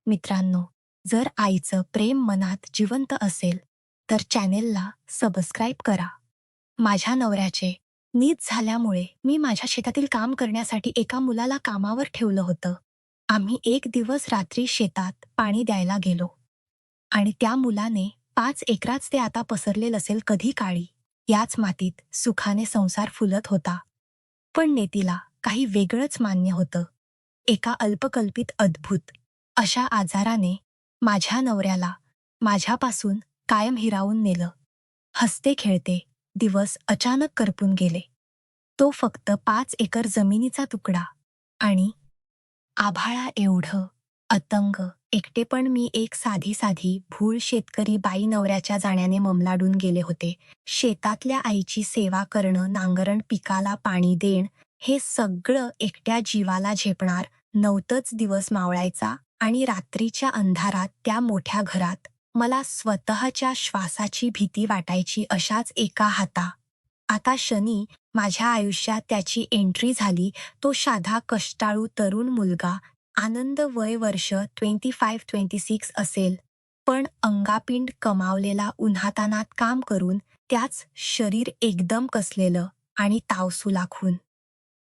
मित्रांनो, जर आईचं प्रेम मनात जिवंत असेल तर चॅनेलला सबस्क्राईब करा. माझ्या नवऱ्याचे नीट झाल्यामुळे मी माझ्या शेतातील काम करण्यासाठी एका मुलाला कामावर ठेवलं होतं. आम्ही एक दिवस रात्री शेतात पाणी द्यायला गेलो आणि त्या मुलाने 5 एकरात ते आता पसरलेलं असेल कधी काळी याच मातीत सुखाने संसार फुलत होता. पण नेतीला काही वेगळंच मान्य होतं. एका अल्पकल्पित अद्भुत अशा आजाराने माझ्या नवऱ्याला माझ्यापासून कायम हिरावून नेलं. हसते खेळते दिवस अचानक करपून गेले. तो फक्त 5 एकर जमिनीचा तुकडा आणि आभाळा एवढं अतंग एकटेपण. मी एक साधी साधी भूळ शेतकरी बाई नवऱ्याच्या जाण्याने ममलाडून गेले होते. शेतातल्या आईची सेवा करणं, नांगरण, पिकाला पाणी देण, हे सगळं एकट्या जीवाला झेपणार नव्हतंच. दिवस मावळायचा आणि रात्रीच्या अंधारात त्या मोठ्या घरात मला स्वतःच्या श्वासाची भीती वाटायची. अशाच एका आता शनी माझ्या आयुष्यात त्याची एंट्री झाली. तो साधा कष्टाळू तरुण मुलगा, आनंद वय वर्ष 25-26 असेल, पण अंगापिंड कमावलेला, उन्हातानात काम करून त्याच शरीर एकदम कसलेलं आणि ताव सुलाखून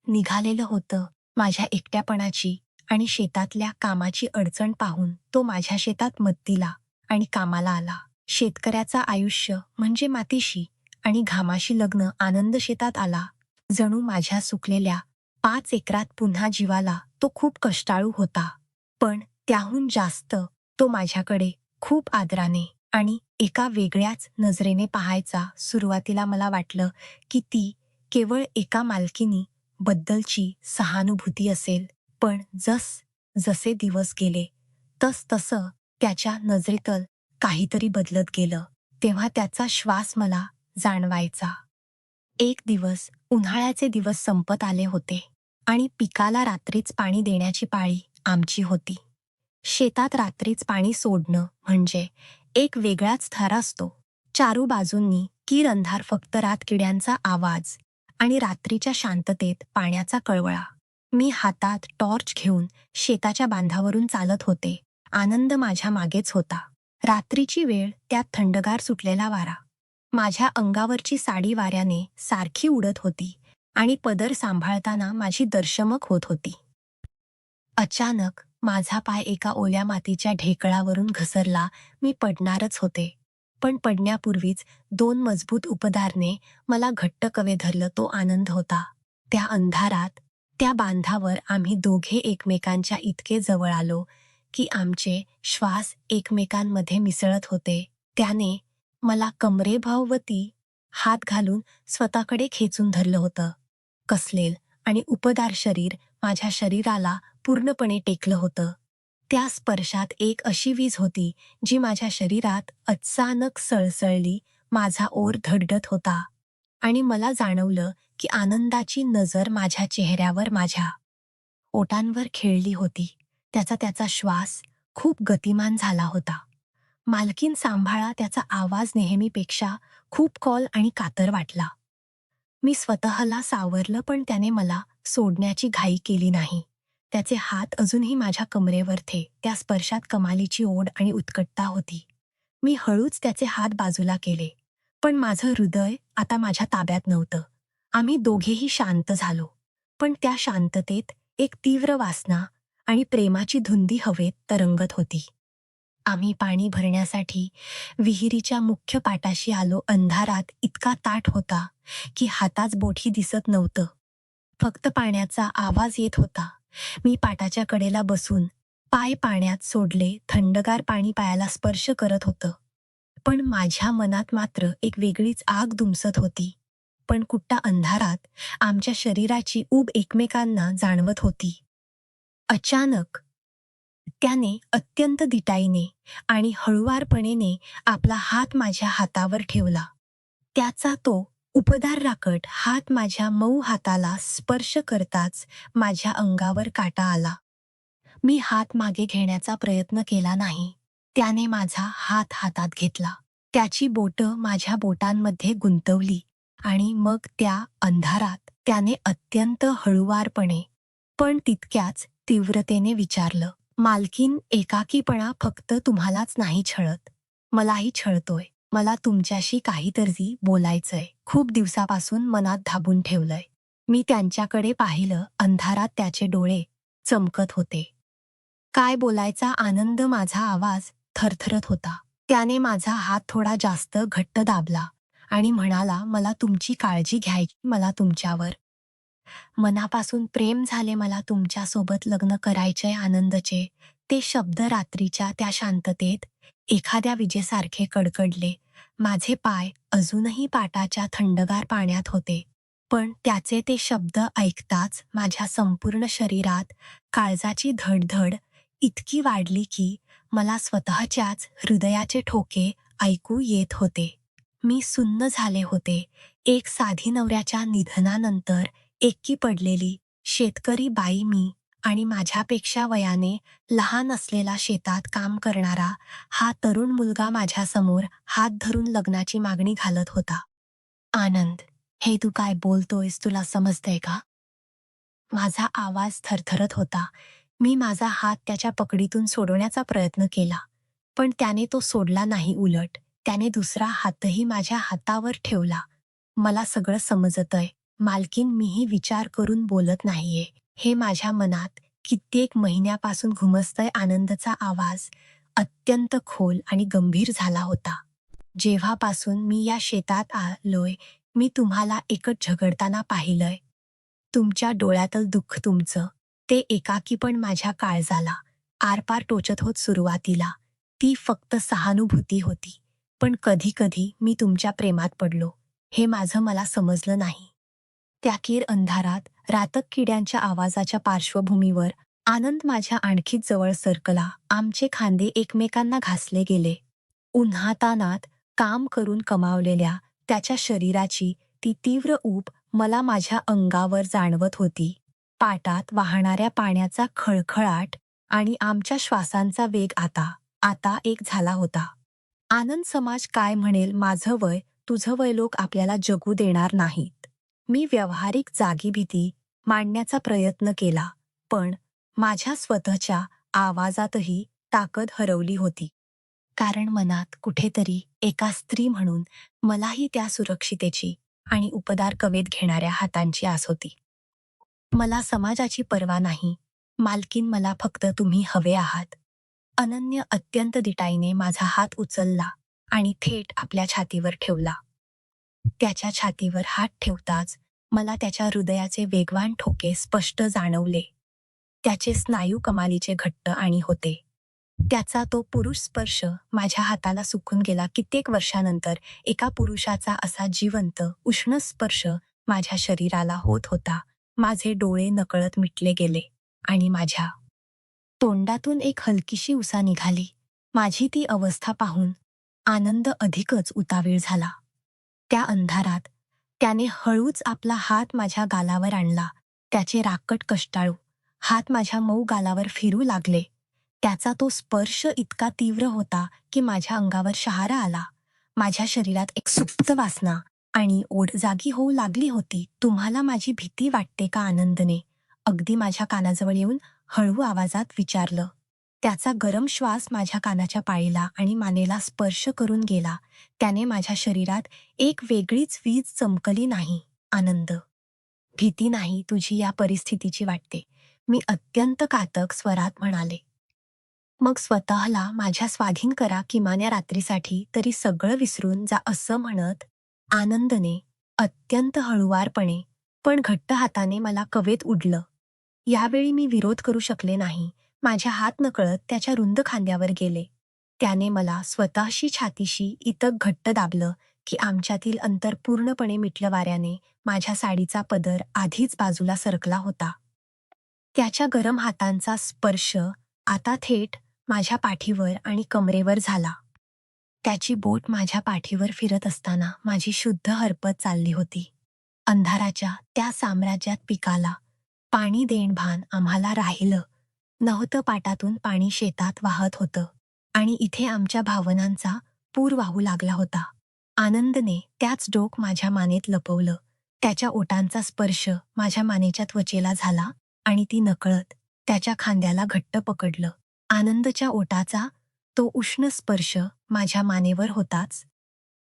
निघालेलं होतं. माझ्या एकट्यापणाची आणि शेतातल्या कामाची अडचण पाहून तो माझ्या शेतात मदतीला आणि कामाला आला. शेतकऱ्याचं आयुष्य म्हणजे मातीशी आणि घामाशी लग्न. आनंद शेतात आला. जणू माझ्या सुकलेल्या 5 एकरात पुन्हा जीवाला. तो खूप कष्टाळू होता, पण त्याहून जास्त तो माझ्याकडे खूप आदराने आणि एका वेगळ्याच नजरेने पाहायचा. सुरुवातीला मला वाटलं की ती केवळ एका मालकिनी बद्दलची सहानुभूती असेल, पण जसे दिवस गेले तसं त्याच्या नजरेतलं काहीतरी बदलत गेलं. तेव्हा त्याचा श्वास मला जाणवायचा. एक दिवस उन्हाळ्याचे दिवस संपत आले होते आणि पिकाला रात्रीच पाणी देण्याची पाळी आमची होती. शेतात रात्रीच पाणी सोडणं म्हणजे एक वेगळाच थर असतो. चारू बाजूंनी किर अंधार, फक्त रातकिड्यांचा आवाज आणि रात्रीच्या शांततेत पाण्याचा कळवळा. मी हातात टॉर्च घेऊन शेताच्या बांधावरून चालत होते. आनंद माझ्या मागेच होता. रात्रीची वेळ, त्यात थंडगार सुटलेला वारा. माझ्या अंगावरची साडी वाऱ्याने सारखी उडत होती आणि पदर सांभाळताना माझी दर्शमक होत होती. अचानक माझा पाय एका ओल्या मातीच्या ढेकळावरून घसरला. मी पडणारच होते, पण पडण्यापूर्वीच 2 मजबूत उपदारने मला घट्ट कवे धरलं. तो आनंद होता. त्या अंधारात, त्या बांधावर आम्ही दोघे एकमेकांच्या इतके जवळ आलो की आमचे श्वास एकमेकांमध्ये मिसळत होते. त्याने मला कमरेभोवती हात घालून स्वतःकडे खेचून धरलं होतं. कसलेल आणि उपदार शरीर माझ्या शरीराला पूर्णपणे टेकलं होतं. त्या स्पर्शात एक अशी वीज होती जी माझ्या शरीरात अचानक सळसळली. माझा ओर धडधडत होता आणि मला जाणवलं की आनंदाची नजर माझ्या चेहऱ्यावर, माझ्या ओठांवर खेळली होती. त्याचा श्वास खूप गतिमान झाला होता. मालकीन सांभाळा, त्याचा आवाज नेहमीपेक्षा खूप खोल आणि कातर वाटला. मी स्वतःला सावरलं, पण त्याने मला सोडण्याची घाई केली नाही. त्याचे हात अजूनही माझ्या कमरेवर थे. त्या स्पर्शात कमालीची ओढ आणि उत्कटता होती. मी हळूच त्याचे हात बाजूला केले, पण माझं हृदय आता माझ्या ताब्यात नव्हतं. आम्ही दोघेही शांत झालो, पण त्या शांततेत एक तीव्र वासना आणि प्रेमाची धुंदी हवेत तरंगत होती. आम्ही पाणी भरण्यासाठी विहिरीच्या मुख्य पाटाशी आलो. अंधारात इतका ताठ होता की हाताच बोटही दिसत नव्हतं. फक्त पाण्याचा आवाज येत होता. मी पाटाच्या कडेला बसून पाय पाण्यात सोडले. थंडगार पाणी पायाला स्पर्श करत होतं, पण माझ्या मनात मात्र एक वेगळीच आग धुमसत होती. पण कुट्टा अंधारात आमच्या शरीराची ऊब एकमेकांना जाणवत होती. अचानक त्याने अत्यंत धिटाईने आणि हळुवारपणेने आपला हात माझ्या हातावर ठेवला. त्याचा तो उपदार राकट हात माझ्या मऊ हाताला स्पर्श करताच माझ्या अंगावर काटा आला. मी हात मागे घेण्याचा प्रयत्न केला नाही. त्याने माझा हात हातात घेतला. त्याची बोटं माझ्या बोटांमध्ये गुंतवली आणि मग त्या अंधारात त्याने अत्यंत हळुवारपणे पण तितक्याच तीव्रतेने विचारलं, मालकीन, एकाकीपणा फक्त तुम्हालाच नाही छळत, मलाही छळतोय. मला तुमच्याशी काहीतरी बोलायचंय. खूप दिवसापासून मनात दाबून ठेवलंय. मी त्यांच्याकडे पाहिलं. अंधारात त्याचे डोळे चमकत होते. काय बोलायचा आनंद. माझा आवाज थरथरत होता. त्याने माझा हात थोडा जास्त घट्ट दाबला आणि म्हणाला, मला तुमची काळजी घ्यायची. मला तुमच्यावर मनापासून प्रेम झाले. मला तुमच्यासोबत लग्न करायचंय आनंदचे. ते शब्द रात्रीच्या त्या शांततेत एखाद्या विजेसारखे कडकडले. माझे पाय अजूनही पाटाच्या थंडगार पाण्यात होते. पण त्याचे ते शब्द ऐकताच माझ्या संपूर्ण शरीरात काळजाची धडधड इतकी वाढली की मला स्वतःच्याच हृदयाचे ठोके ऐकू येत होते. मी सुन्न झाले होते. एक साधी नवऱ्याच्या निधनानंतर एकटी पडलेली शेतकरी बाई मी, आणि माझ्यापेक्षा वयाने लहान असलेला शेतात काम करणारा हा तरुण मुलगा माझ्यासमोर हात धरून लग्नाची मागणी घालत होता. आनंद, हे तू काय बोलतोयस? तुला समजतंय का? माझा आवाज थरथरत होता. मी माझा हात त्याच्या पकडीतून सोडवण्याचा प्रयत्न केला. पण त्याने तो सोडला नाही. उलट त्याने दुसरा हातही माझ्या हातावर ठेवला. मला सगळं समजतंय मालकीन, मीही विचार करून बोलत नाहीये. हे माझ्या मनात कित्येक महिन्यापासून घुमसतंय. आनंदचा आवाज अत्यंत खोल आणि गंभीर झाला होता. जेव्हापासून मी या शेतात आलोय, मी तुम्हाला एकच झगडताना पाहिलंय. तुमच्या डोळ्यातलं दुःख, तुमचं ते एकाकीपण माझ्या काळजाला आरपार टोचत होत. सुरुवातीला ती फक्त सहानुभूती होती, पण कधी कधी मी तुमच्या प्रेमात पडलो. हे माझं मला समजलं नाही. त्याकीर अंधारात रातक किड्यांच्या आवाजाच्या पार्श्वभूमीवर आनंद माझ्या आणखी जवळ सरकला. आमचे खांदे एकमेकांना घासले गेले. उन्हातानात काम करून कमावलेल्या त्याच्या शरीराची ती तीव्र ऊब मला माझ्या अंगावर जाणवत होती. पाटात वाहणाऱ्या पाण्याचा खळखळाट आणि आमच्या श्वासांचा वेग आता आता एक झाला होता. आनंद, समाज काय म्हणेल? माझं वय, तुझं वय, लोक आपल्याला जगू देणार नाहीत. मी व्यावहारिक जागी भीती मांडण्याचा प्रयत्न केला, पण माझ्या स्वतःच्या आवाजातही ताकद हरवली होती. कारण मनात कुठेतरी एका स्त्री म्हणून मलाही त्या सुरक्षितेची आणि उपदार कवेत घेणाऱ्या हातांची आस होती. मला समाजाची पर्वा नाही मालकीन, मला फक्त तुम्ही हवे आहात. अनन्य अत्यंत दिटाईने माझा हात उचलला आणि थेट आपल्या छातीवर ठेवला. त्याच्या छातीवर हात ठेवताच मला त्याच्या हृदयाचे वेगवान ठोके स्पष्ट जाणवले. त्याचे स्नायू कमालीचे घट्ट आणि होते. त्याचा तो पुरुष स्पर्श माझ्या हाताला सुकून गेला. कित्येक वर्षानंतर एका पुरुषाचा असा जिवंत उष्ण स्पर्श माझ्या शरीराला होत होता. माझे डोळे नकळत मिटले गेले आणि माझ्या तोंडातून एक हलकीशी उसा निघाली. माझी ती अवस्था पाहून आनंद अधिकच उतावीळ झाला. त्या अंधारात त्याने हळूच आपला हात माझ्या गालावर आणला. त्याचे राकट कष्टाळू हात माझ्या मऊ गालावर फिरू लागले. त्याचा तो स्पर्श इतका तीव्र होता की माझ्या अंगावर शहारा आला. माझ्या शरीरात एक सुप्त वासना आणि ओढ जागी होऊ लागली होती. तुम्हाला माझी भीती वाटते का? आनंदने अगदी माझ्या कानाजवळ येऊन हळू आवाजात विचारलं. त्याचा गरम श्वास माझ्या कानाच्या पाळीला आणि मानेला स्पर्श करून गेला. त्याने माझ्या शरीरात एक वेगळीच वीज चमकली. नाही आनंद, भीती नाही तुझी या परिस्थितीची वाटते, मी अत्यंत कातक स्वरात म्हणाले. मग स्वतःला माझ्या स्वाधीन करा, किमान या रात्रीसाठी तरी सगळं विसरून जा, असं म्हणत आनंदने अत्यंत हळुवारपणे पण घट्ट हाताने मला कवेत उडलं. यावेळी मी विरोध करू शकले नाही. माझ्या हात नकळत त्याच्या रुंद खांद्यावर गेले. त्याने मला स्वतःशी छातीशी इतक घट्ट दाबलं की आमच्यातील अंतर पूर्णपणे मिटलं. वाऱ्याने माझ्या साडीचा पदर आधीच बाजूला सरकला होता. त्याच्या गरम हातांचा स्पर्श आता थेट माझ्या पाठीवर आणि कमरेवर झाला. त्याची बोट माझ्या पाठीवर फिरत असताना माझी शुद्ध हरपत चालली होती. अंधाराच्या त्या साम्राज्यात पिकाला पाणी देण भान आम्हाला राहिलं नव्हतं. पाटातून पाणी शेतात वाहत होतं आणि इथे आमच्या भावनांचा पूर वाहू लागला होता. आनंदने त्याच डोक माझ्या मानेत लपवलं. त्याच्या ओठांचा स्पर्श माझ्या मानेच्या त्वचेला झाला आणि ती नकळत त्याच्या खांद्याला घट्ट पकडलं. आनंदच्या ओटाचा तो उष्ण स्पर्श माझ्या मानेवर होताच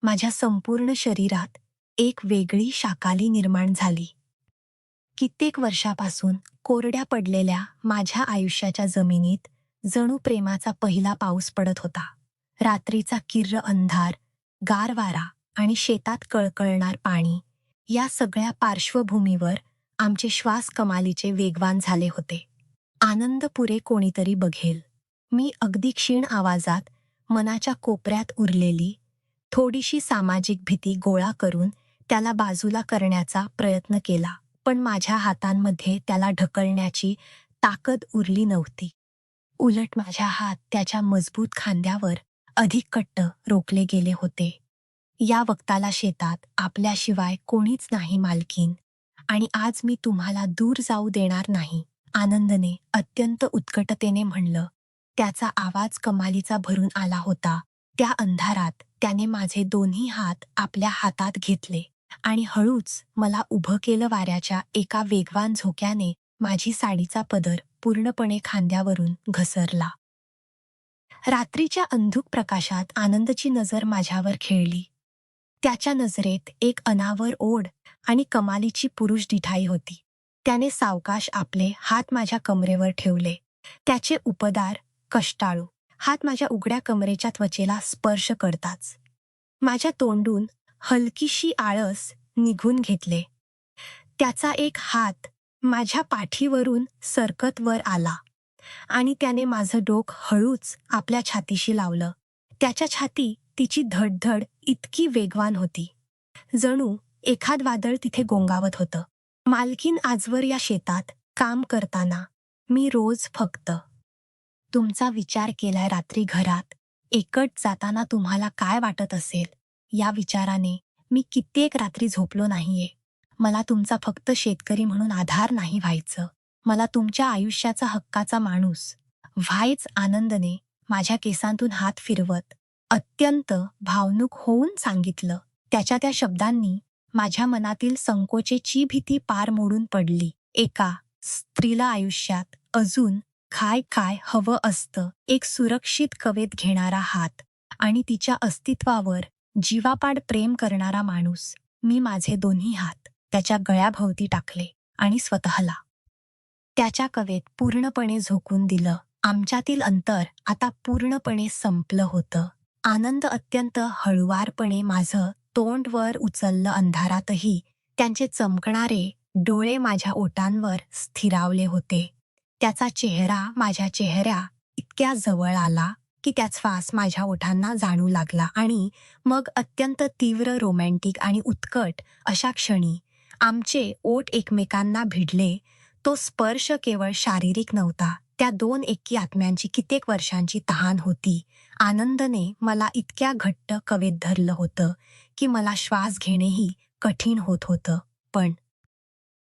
माझ्या संपूर्ण शरीरात एक वेगळी शाकाली निर्माण झाली. कित्येक वर्षापासून कोरड्या पडलेल्या माझ्या आयुष्याच्या जमिनीत जणू प्रेमाचा पहिला पाऊस पडत होता. रात्रीचा किर्र अंधार, गार वारा आणि शेतात कळकळणार पाणी या सगळ्या पार्श्वभूमीवर आमचे श्वास कमालीचे वेगवान झाले होते. आनंद पुरे कोणीतरी बघेल. मी अगदी क्षीण आवाजात मनाच्या कोपऱ्यात उरलेली थोडीशी सामाजिक भीती गोळा करून त्याला बाजूला करण्याचा प्रयत्न केला, पण माझ्या हातांमध्ये त्याला ढकलण्याची ताकद उरली नव्हती. उलट माझ्या हात त्याच्या मजबूत खांद्यावर अधिक कट्ट रोखले गेले होते. या वक्ताला शेतात आपल्याशिवाय कोणीच नाही मालकीन, आणि आज मी तुम्हाला दूर जाऊ देणार नाही, आनंदने अत्यंत उत्कटतेने म्हणलं. त्याचा आवाज कमालीचा भरून आला होता. त्या अंधारात त्याने माझे दोन्ही हात आपल्या हातात घेतले आणि हळूच मला उभं केलं. वाऱ्याच्या एका वेगवान झोक्याने माझी साडीचा पदर पूर्णपणे खांद्यावरून घसरला. रात्रीच्या अंधुक प्रकाशात आनंदची नजर माझ्यावर खेळली. त्याच्या नजरेत एक अनावर ओढ आणि कमालीची पुरुष दिठाई होती. त्याने सावकाश आपले हात माझ्या कमरेवर ठेवले. त्याचे उपदार कष्टाळू हात माझ्या उघड्या कमरेच्या त्वचेला स्पर्श करताच माझ्या तोंडून हलकीशी आळस निघून घेतले. त्याचा एक हात माझ्या पाठीवरून सरकत वर आला आणि त्याने माझं डोकं हळूच आपल्या छातीशी लावलं. त्याच्या छाती तिची धडधड इतकी वेगवान होती, जणू एखाद वादळ तिथे गोंगावत होतं. मालकीन, आजवर या शेतात काम करताना मी रोज फक्त तुमचा विचार केलाय. रात्री घरात एकट जाताना तुम्हाला काय वाटत असेल या विचाराने मी कित्येक रात्री झोपलो नाहीये. मला तुमचा फक्त शेतकरी म्हणून आधार नाही व्हायचं, मला तुमच्या आयुष्याचा हक्काचा माणूस व्हायच. आनंदने माझ्या केसांतून हात फिरवत अत्यंत भावनुक होऊन सांगितलं. त्याच्या त्या शब्दांनी माझ्या मनातील संकोचेची भीती पार मोडून पडली. एका स्त्रीला आयुष्यात अजून काय काय हवं असतं? एक सुरक्षित कवेत घेणारा हात आणि तिच्या अस्तित्वावर जीवापाड प्रेम करणारा माणूस. मी माझे दोन्ही हात त्याच्या गळ्याभोवती टाकले आणि स्वतःला त्याच्या कवेत पूर्णपणे झोकून दिलं. आमच्यातील अंतर आता पूर्णपणे संपलं होतं. आनंद अत्यंत हळुवारपणे माझं तोंड वर उचललं. अंधारातही त्यांचे चमकणारे डोळे माझ्या ओठांवर स्थिरावले होते. त्याचा चेहरा माझ्या चेहऱ्या इतक्या जवळ आला की त्याचा श्वास माझ्या ओठांना जाणू लागला आणि मग अत्यंत तीव्र, रोमॅन्टिक आणि उत्कट अशा क्षणी आमचे ओठ एकमेकांना भिडले. तो स्पर्श केवळ शारीरिक नव्हता, त्या दोन एकी आत्म्यांची कित्येक वर्षांची तहान होती. आनंदने मला इतक्या घट्ट कवेत धरलं होतं की मला श्वास घेणेही कठीण होत होतं, पण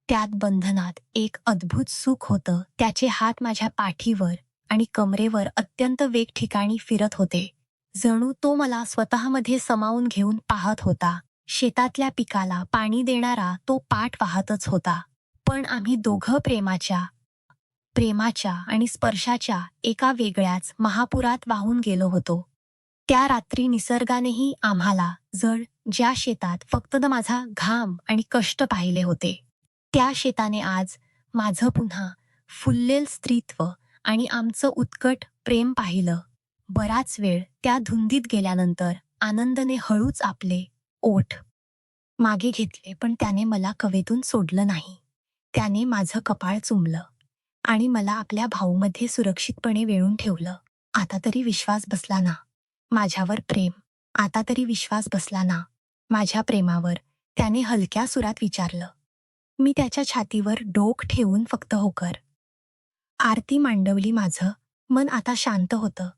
त्यात बंधनात एक अद्भुत सुख होतं. त्याचे हात माझ्या पाठीवर आणि कमरेवर अत्यंत वेग ठिकाणी फिरत होते, जणू तो मला स्वतःमध्ये समावून घेऊन पाहत होता. शेतातल्या पिकाला पाणी देणारा तो पाठ वाहतच होता, पण आम्ही दोघं प्रेमाच्या आणि स्पर्शाच्या एका वेगळ्याच महापुरात वाहून गेलो होतो. त्या रात्री निसर्गानेही आम्हाला जड ज्या शेतात फक्त माझा घाम आणि कष्ट पाहिले होते, त्या शेताने आज माझं पुन्हा फुललेलं स्त्रीत्व आणि आमचं उत्कट प्रेम पाहिलं. बराच वेळ त्या धुंदीत गेल्यानंतर आनंदने हळूच आपले ओठ मागे घेतले, पण त्याने मला कवेतून सोडलं नाही. त्याने माझं कपाळ चुंबलं आणि मला आपल्या भाऊमध्ये सुरक्षितपणे वेळून ठेवलं. आता तरी विश्वास बसला ना माझ्यावर प्रेम? आता तरी विश्वास बसला ना माझ्या प्रेमावर? त्याने हलक्या सुरात विचारलं. मी त्याच्या छातीवर डोक ठेवून फक्त होकर आरती मांडवली. माझं मन आता शांत होतं.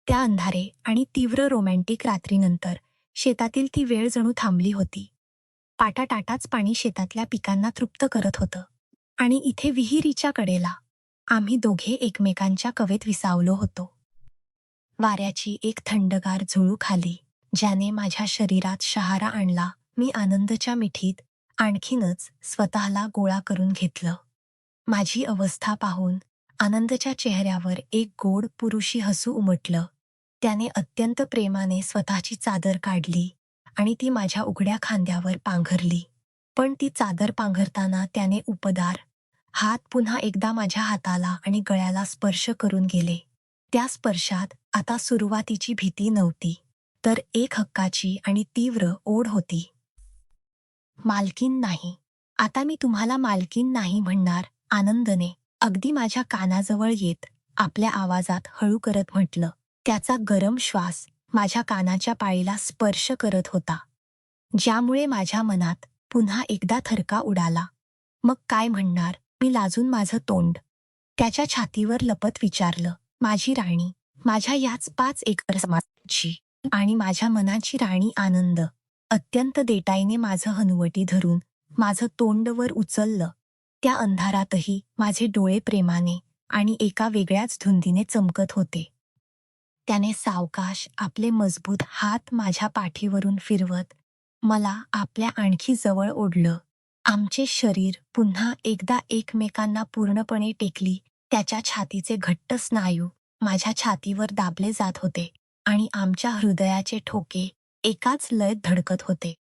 त्या अंधारे आणि तीव्र रोमॅन्टिक रात्रीनंतर शेतातील ती वेळ जणू थांबली होती. पाटाटाटाच पाणी शेतातल्या पिकांना तृप्त करत होतं आणि इथे विहिरीच्या कडेला आम्ही दोघे एकमेकांच्या कवेत विसावलो होतो. वाऱ्याची एक थंडगार झुळूक खाली ज्याने माझ्या शरीरात शहारा आणला. मी आनंदच्या मिठीत आणखीनच स्वतःला गोळा करून घेतलं. माझी अवस्था पाहून आनंदच्या चेहऱ्यावर एक गोड पुरुषी हसू उमटलं. त्याने अत्यंत प्रेमाने स्वतःची चादर काढली आणि ती माझ्या उघड्या खांद्यावर पांघरली. पण ती चादर पांघरताना त्याने उपदार हात पुन्हा एकदा माझ्या हाताला आणि गळ्याला स्पर्श करून गेले. त्या स्पर्शात आता सुरुवातीची भीती नव्हती, तर एक हक्काची आणि तीव्र ओढ होती. मालकीन नाही. आता मी तुम्हाला मालकीन नाही म्हणणार, आनंदने अगदी माझ्या कानाजवळ येत आपल्या आवाजात हळू करत म्हटलं. त्याचा गरम श्वास माझ्या कानाच्या पाळीला स्पर्श करत होता, ज्यामुळे माझ्या मनात पुन्हा एकदा थरका उडाला. मग काय म्हणणार, मी लाजून माझं तोंड त्याच्या छातीवर लपत विचारलं. माझी राणी, माझ्या याच 5 एकर समाजाची आणि माझ्या मनाची राणी आनंद अत्यंत देटाईने माझं हनुवटी धरून माझं तोंड वर उचललं. त्या अंधारातही माझे डोळे प्रेमाने आणि एका वेगळ्याच धुंदीने चमकत होते. त्याने सावकाश आपले मजबूत हात माझ्या पाठीवरून फिरवत मला आपल्या आणखी जवळ ओढलं. आमचे शरीर पुन्हा एकदा एकमेकांना पूर्णपणे टेकली. त्याच्या छातीचे घट्ट स्नायू माझ्या छातीवर दाबले जात होते आणि आमच्या हृदयाचे ठोके एकाच लयत धडकत होते.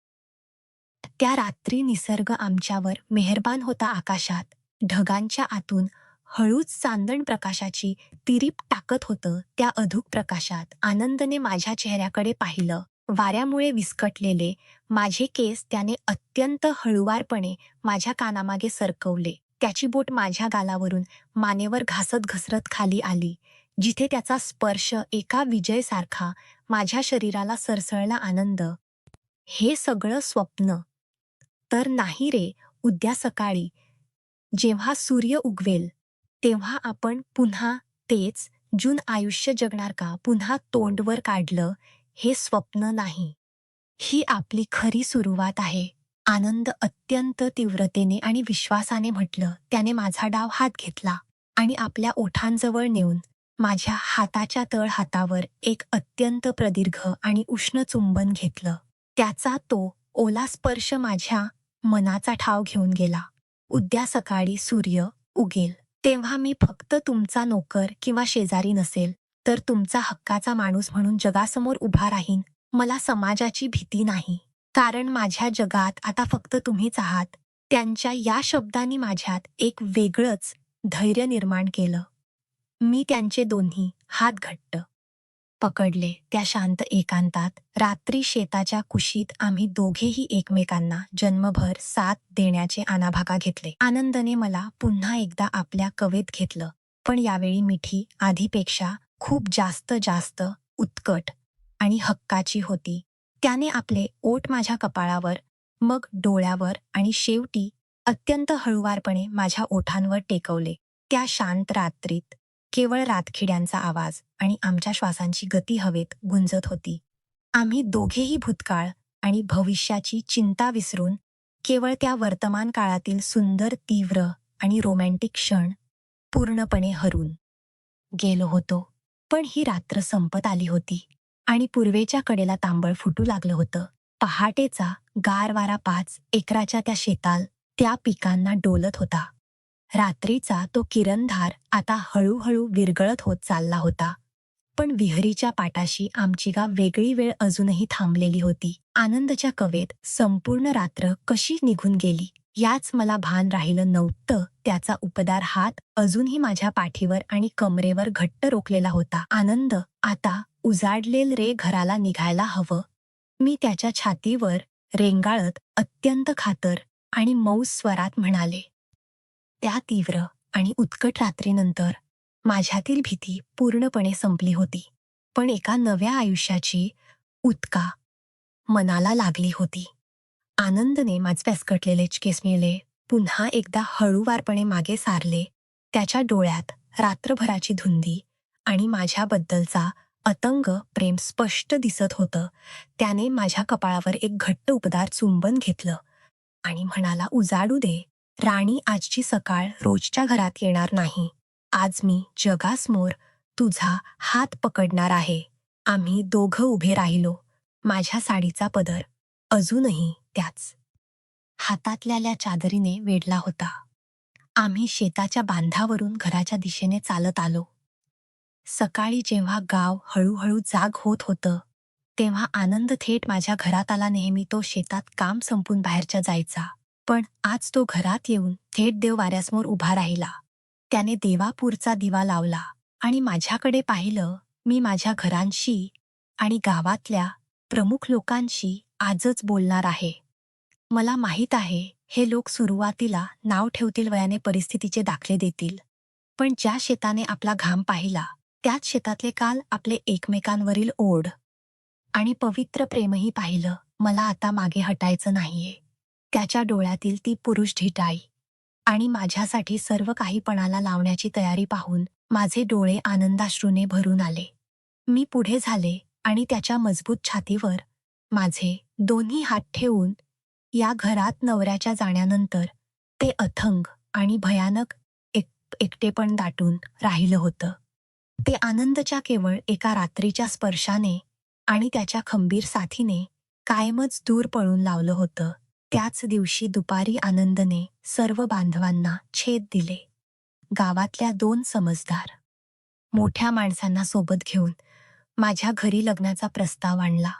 त्या रात्री निसर्ग आमच्यावर मेहरबान होता. आकाशात ढगांच्या आतून हळूच चांदण प्रकाशाची तिरीप टाकत होतं. त्या अधूक प्रकाशात आनंदने माझ्या चेहऱ्याकडे पाहिलं. वाऱ्यामुळे विस्कटलेले माझे केस त्याने अत्यंत हळुवारपणे माझ्या कानामागे सरकवले. त्याची बोट माझ्या गालावरून मानेवर घासत घसरत खाली आली, जिथे त्याचा स्पर्श एका विजयसारखा माझ्या शरीराला सरसळला. आनंद, हे सगळं स्वप्न तर नाही रे. उद्या सकाळी जेव्हा सूर्य उगवेल तेव्हा आपण पुन्हा तेच जून आयुष्य जगणार का? पुन्हा तोंडवर काढलं. हे स्वप्न नाही, ही आपली खरी सुरुवात आहे. आनंद अत्यंत तीव्रतेने आणि विश्वासाने म्हटलं. त्याने माझा डाव हात घेतला आणि आपल्या ओठांजवळ नेऊन माझ्या हाताच्या तळहातावर एक अत्यंत प्रदीर्घ आणि उष्ण चुंबन घेतलं. त्याचा तो ओला स्पर्श माझ्या मनाचा ठाव घेऊन गेला. उद्या सकाळी सूर्य उगेल तेव्हा मी फक्त तुमचा नोकर किंवा शेजारी नसेल, तर तुमचा हक्काचा माणूस म्हणून जगासमोर उभा राहीन. मला समाजाची भीती नाही, कारण माझ्या जगात आता फक्त तुम्हीच आहात. त्यांच्या या शब्दांनी माझ्यात एक वेगळंच धैर्य निर्माण केलं. मी त्यांचे दोन्ही हात घट्ट पकडले. त्या शांत एकांतात रात्री शेताच्या कुशीत आम्ही दोघेही एकमेकांना जन्मभर साथ देण्याचे आणाभाका घेतले. आनंदने मला पुन्हा एकदा आपल्या कवेत घेतलं, पण यावेळी मिठी आधीपेक्षा खूप जास्त उत्कट आणि हक्काची होती. त्याने आपले ओठ माझ्या कपाळावर, मग डोळ्यावर आणि शेवटी अत्यंत हळुवारपणे माझ्या ओठांवर टेकवले. त्या शांत रात्रीत केवळ रातखिड्यांचा आवाज आणि आमच्या श्वासांची गती हवेत गुंजत होती. आम्ही दोघेही भूतकाळ आणि भविष्याची चिंता विसरून केवळ त्या वर्तमान काळातील सुंदर, तीव्र आणि रोमॅन्टिक क्षण पूर्णपणे हरून गेलो होतो. पण ही रात्र संपत आली होती आणि पूर्वेच्या कडेला तांबळ फुटू लागलं होतं. पहाटेचा गार वारा 5 एकराच्या त्या शेताल त्या पिकांना डोलत होता. रात्रीचा तो किरणधार आता हळूहळू विरगळत होत चालला होता. पण विहिरीच्या पाटाशी आमची वेगळी वेळ अजूनही थांबलेली होती. आनंदच्या कवेत संपूर्ण रात्र कशी निघून गेली याच मला भान राहिलं नव्हतं. त्याचा उपदार हात अजूनही माझ्या पाठीवर आणि कमरेवर घट्ट रोखलेला होता. आनंद, आता उजाडलेल रे घराला निघायला हवं, मी त्याच्या छातीवर रेंगाळत अत्यंत खातर आणि मऊ स्वरात म्हणाले. त्या तीव्र आणि उत्कट रात्रीनंतर माझ्यातील भीती पूर्णपणे संपली होती, पण एका नव्या आयुष्याची उत्का मनाला लागली होती. आनंदने माझे फिसकटलेले केस पुन्हा एकदा हळूवारपणे मागे सारले. त्याच्या डोळ्यात रात्रभराची धुंदी आणि माझ्याबद्दलचा अतंग प्रेम स्पष्ट दिसत होतं. त्याने माझ्या कपाळावर एक घट्ट उपदार चुंबन घेतलं आणि म्हणाला, उजाडू दे राणी, आजची सकाळ रोजच्या घरात येणार नाही. आज मी जगासमोर तुझा हात पकडणार आहे. आम्ही दोघं उभे राहिलो. माझ्या साडीचा पदर अजूनही त्याच हातातल्या चादरीने वेढला होता. आम्ही शेताच्या बांधावरून घराच्या दिशेने चालत आलो. सकाळी जेव्हा गाव हळूहळू जाग होत होतं, तेव्हा आनंद थेट माझ्या घरात आला. नेहमी तो शेतात काम संपून बाहेरच्या जायचा, पण आज तो घरात येऊन थेट देववाऱ्यासमोर उभा राहिला. त्याने देवापुरचा दिवा लावला आणि माझ्याकडे पाहिलं. मी माझ्या घरांशी आणि गावातल्या प्रमुख लोकांशी आजच बोलणार आहे. मला माहीत आहे, हे लोक सुरुवातीला नाव ठेवतील, वयाने परिस्थितीचे दाखले देतील, पण ज्या शेताने आपला घाम पाहिला, त्याच शेतातले काल आपले एकमेकांवरील ओढ आणि पवित्र प्रेमही पाहिलं. मला आता मागे हटायचं नाहीये. त्याच्या डोळ्यातील ती पुरुष ढिटाई आणि माझ्यासाठी सर्व काही पणाला लावण्याची तयारी पाहून माझे डोळे आनंदाश्रूने भरून आले. मी पुढे झाले आणि त्याच्या मजबूत छातीवर माझे दोन्ही हात ठेवून, या घरात नवऱ्याच्या जाण्यानंतर ते अथंग आणि भयानक एकटेपण दाटून राहिलं होतं. ते आनंदच्या केवळ एका रात्रीच्या स्पर्शाने आणि त्याच्या खंबीर साथीने कायमच दूर पळून लावलं होतं. त्याच दिवशी दुपारी आनंदने सर्व बांधवांना छेद दिले. गावातल्या 2 समजदार मोठ्या माणसांना सोबत घेऊन माझ्या घरी लग्नाचा प्रस्ताव आणला.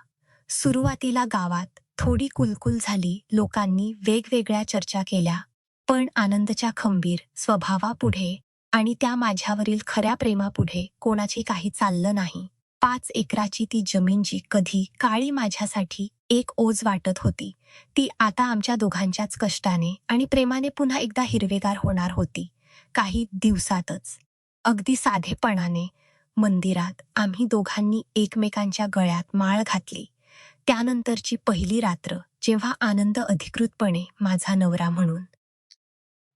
सुरुवातीला गावात थोडी कुलकुल झाली. लोकांनी वेगवेगळ्या चर्चा केल्या, पण आनंदच्या खंबीर स्वभावापुढे आणि त्या माझ्यावरील खऱ्या प्रेमापुढे कोणाची काही चाललं नाही. 5 एकराची ती जमीन, जी कधी काळी माझ्यासाठी एक ओझ वाटत होती, ती आता आमच्या दोघांच्याच कष्टाने आणि प्रेमाने पुन्हा एकदा हिरवेगार होणार होती. काही दिवसातच, अगदी साधेपणाने, मंदिरात आम्ही दोघांनी एकमेकांच्या गळ्यात माळ घातली. त्यानंतरची पहिली रात्र, जेव्हा आनंद अधिकृतपणे माझा नवरा म्हणून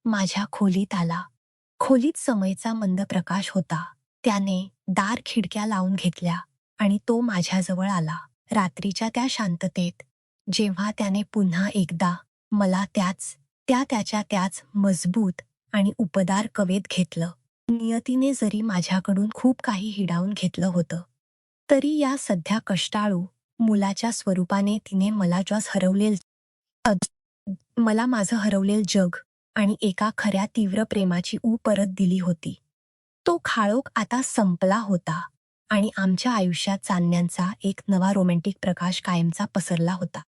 माझ्या खोलीत आला. खोलीत समयचा मंद प्रकाश होता. त्याने दार खिडक्या लावून घेतल्या आणि तो माझ्याजवळ आला. रात्रीच्या त्या शांततेत, जेव्हा त्याने पुन्हा एकदा मला त्याच मजबूत आणि उपदार कवेत घेतलं. नियतीने जरी माझ्याकडून खूप काही हिडावून घेतलं होतं, तरी या सध्या कष्टाळू मुलाच्या स्वरूपाने तिने मला माझं हरवलेलं जग आणि एका खऱ्या तीव्र प्रेमाची ऊब परत दिली होती. तो काळोख आता संपला होता आणि आमच्या आयुष्यात चांदण्यांचा एक नवा रोमॅन्टिक प्रकाश कायमचा पसरला होता.